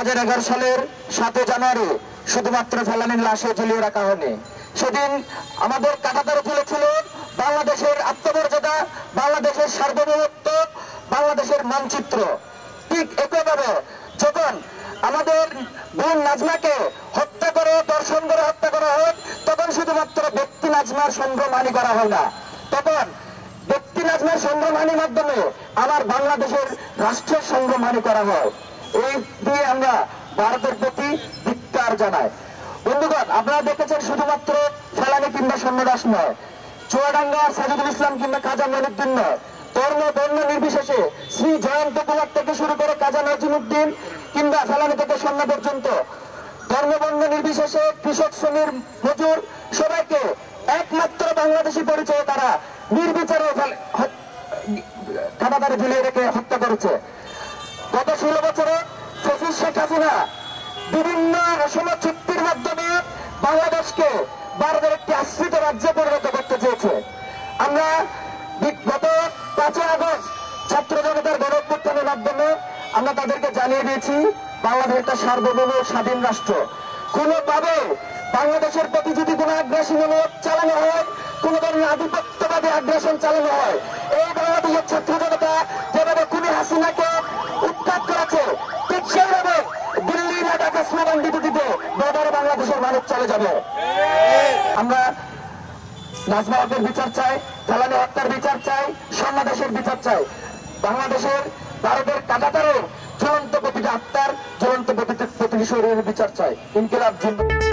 2011 সালের 7 জানুয়ারি শুধুমাত্র ফেলানীর লাশে ঝুলিয়ে রাখা হয়নি। সেদিন আমাদের কাঁটাতারে ঝুলেছিল বাংলাদেশের আত্মমর্যাদা, বাংলাদেশের সার্বভৌমত্ব, বাংলাদেশের মানচিত্র। ঠিক একইভাবে যখন আমাদের বোন নাজমাকে হত্যা করে, দর্শন করে হত্যা করা হয়, তখন শুধুমাত্র ব্যক্তি নাজমার সংগ্রামহানি করা হয় না, তখন ব্যক্তি নাজমার সংগ্রামহানির মাধ্যমে আমার বাংলাদেশের রাষ্ট্রের সংগ্রামহানি করা হয়। এই দিয়ে আমরা ভারতের প্রতি ধিক্কার জানাই। বন্ধুগণ, আপনারা দেখেছেন শুধুমাত্র ফেলানী কিংবা সন্ন্যাস নয়, চুয়াডাঙ্গা সাজিদুল ইসলাম কিংবা খাজা মঈনুদ্দিন নয়, ধর্ম বর্ণ নির্বিশেষে শ্রী জয়ন্ত কুমার থেকে শুরু করে খাজা নজরুদ্দিন কিংবা ফেলানী থেকে সন্না পর্যন্ত ধর্ম বর্ণ নির্বিশেষে কৃষক, শ্রমিক, মজুর সবাইকে একমাত্র বাংলাদেশি পরিচয়ে তারা নির্বিচারে কাঁটাতারে ঝুলিয়ে রেখে হত্যা করেছে। গত 16 বছরে ফ্যাসিস্ট শেখ হাসিনা বিভিন্ন অসম চুক্তির মাধ্যমে বাংলাদেশকে ভারতের একটি আশ্রিত রাজ্যে পরিণত করতে চেয়েছে। আমরা গত 5 আগস্ট ছাত্র জনতার গণঅভ্যুত্থানের মাধ্যমে আমরা তাদেরকে জানিয়ে দিয়েছি বাংলাদেশ একটা সার্বভৌম স্বাধীন রাষ্ট্র। কোনোভাবে বাংলাদেশের প্রতি যদি কোনো আগ্রাসীমূলক চালানো হয়, কোন ধরনের আধিপত্যবাদী আগ্রাসন চালানো হয়, এই বাংলাদেশের ছাত্র জনতা যেভাবে খুনি হাসিনাকে উৎখাত করেছে, ঠিক সেইভাবে দিল্লি বা ঢাকা স্লোগান দিতে দিতে বর্ডারে বাংলাদেশের মানুষ চলে যাবে। আমরা নাজমা হকের বিচার চাই, ফেলানী হত্যার বিচার চাই, সন্ন্যাসের বিচার চাই। বাংলাদেশের ভারতের কাঁটাতারে ঝুলন্ত প্রতিটা আত্মার, ঝুলন্ত প্রতিটি শরীরের বিচার চাই। ইনকিলাব জিন্দাবাদ।